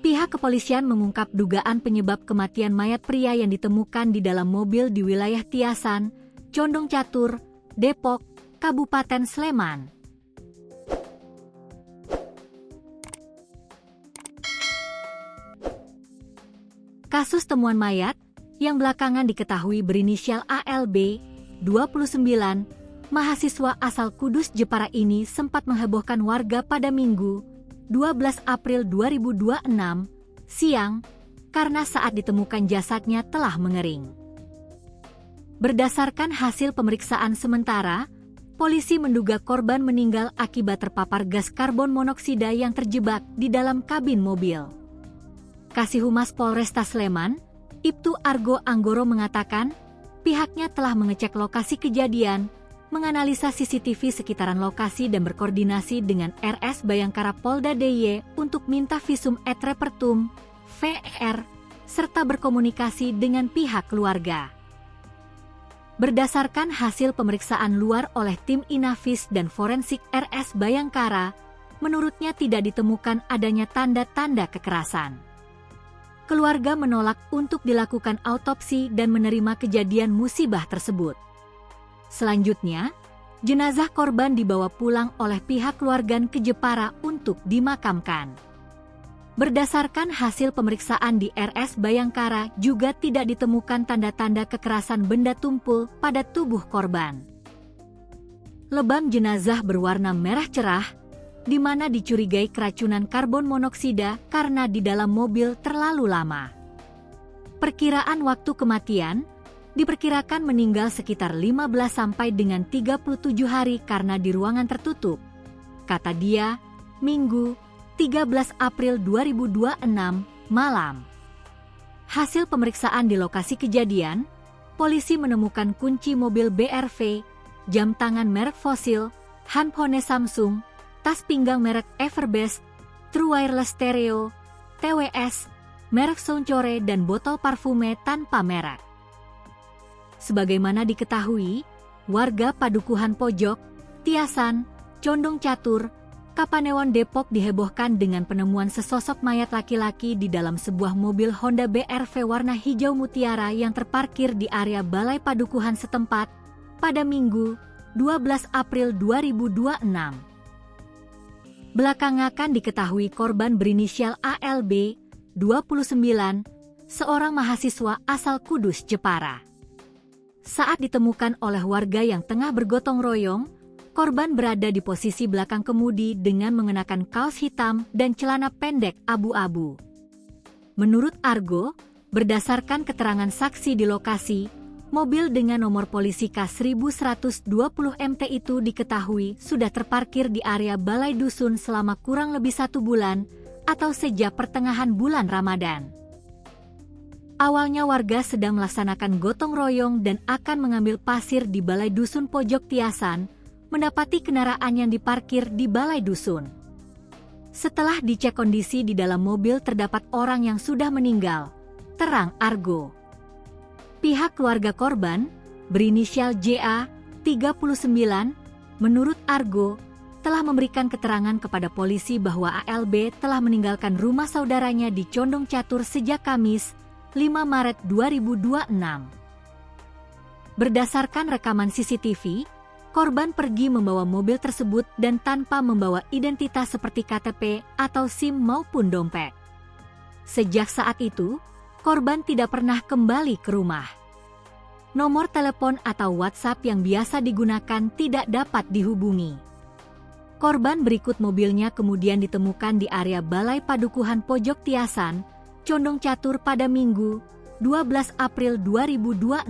Pihak kepolisian mengungkap dugaan penyebab kematian mayat pria yang ditemukan di dalam mobil di wilayah Tiasan, Condong Catur, Depok, Kabupaten Sleman. Kasus temuan mayat, yang belakangan diketahui berinisial ALB, 29, mahasiswa asal Kudus Jepara ini sempat menghebohkan warga pada Minggu, 12 April 2026, siang, karena saat ditemukan jasadnya telah mengering. Berdasarkan hasil pemeriksaan sementara, polisi menduga korban meninggal akibat terpapar gas karbon monoksida yang terjebak di dalam kabin mobil. Kasih Humas Polresta Sleman, Ibtu Argo Anggoro mengatakan, pihaknya telah mengecek lokasi kejadian, menganalisa CCTV sekitaran lokasi dan berkoordinasi dengan RS Bayangkara Polda DIY untuk minta visum et repertum, VR, serta berkomunikasi dengan pihak keluarga. Berdasarkan hasil pemeriksaan luar oleh tim Inavis dan forensik RS Bayangkara, menurutnya tidak ditemukan adanya tanda-tanda kekerasan. Keluarga menolak untuk dilakukan autopsi dan menerima kejadian musibah tersebut. Selanjutnya, jenazah korban dibawa pulang oleh pihak keluarga ke Jepara untuk dimakamkan. Berdasarkan hasil pemeriksaan di RS Bayangkara juga tidak ditemukan tanda-tanda kekerasan benda tumpul pada tubuh korban. Lebam jenazah berwarna merah cerah, di mana dicurigai keracunan karbon monoksida karena di dalam mobil terlalu lama. Perkiraan waktu kematian diperkirakan meninggal sekitar 15 sampai dengan 37 hari karena di ruangan tertutup, kata dia, Minggu, 13 April 2026, malam. Hasil pemeriksaan di lokasi kejadian, polisi menemukan kunci mobil BRV, jam tangan merek Fossil, handphone Samsung, tas pinggang merek Everbest, True Wireless Stereo, TWS, merek Souncore dan botol parfume tanpa merek. Sebagaimana diketahui, warga Padukuhan Pojok, Tiasan, Condong Catur, Kapanewon Depok dihebohkan dengan penemuan sesosok mayat laki-laki di dalam sebuah mobil Honda BRV warna hijau mutiara yang terparkir di area Balai Padukuhan setempat pada Minggu, 12 April 2026. Belakangan diketahui korban berinisial ALB, 29, seorang mahasiswa asal Kudus Jepara. Saat ditemukan oleh warga yang tengah bergotong royong, korban berada di posisi belakang kemudi dengan mengenakan kaos hitam dan celana pendek abu-abu. Menurut Argo, berdasarkan keterangan saksi di lokasi, mobil dengan nomor polisi K1120 MT itu diketahui sudah terparkir di area Balai Dusun selama kurang lebih 1 bulan atau sejak pertengahan bulan Ramadan. Awalnya warga sedang melaksanakan gotong royong dan akan mengambil pasir di Balai Dusun Pojok Tiasan, mendapati kendaraan yang diparkir di Balai Dusun. Setelah dicek kondisi di dalam mobil terdapat orang yang sudah meninggal, terang Argo. Pihak keluarga korban, berinisial JA, 39, menurut Argo, telah memberikan keterangan kepada polisi bahwa ALB telah meninggalkan rumah saudaranya di Condong Catur sejak Kamis, 5 Maret 2026. Berdasarkan rekaman CCTV, korban pergi membawa mobil tersebut dan tanpa membawa identitas seperti KTP atau SIM maupun dompet. Sejak saat itu, korban tidak pernah kembali ke rumah. Nomor telepon atau WhatsApp yang biasa digunakan tidak dapat dihubungi. Korban berikut mobilnya kemudian ditemukan di area Balai Padukuhan Pojok Tiasan, Condong Catur pada Minggu, 12 April 2026.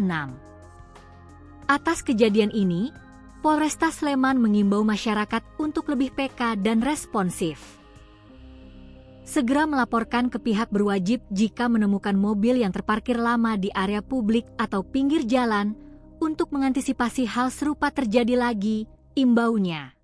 Atas kejadian ini, Polresta Sleman mengimbau masyarakat untuk lebih peka dan responsif. Segera melaporkan ke pihak berwajib jika menemukan mobil yang terparkir lama di area publik atau pinggir jalan untuk mengantisipasi hal serupa terjadi lagi, imbaunya.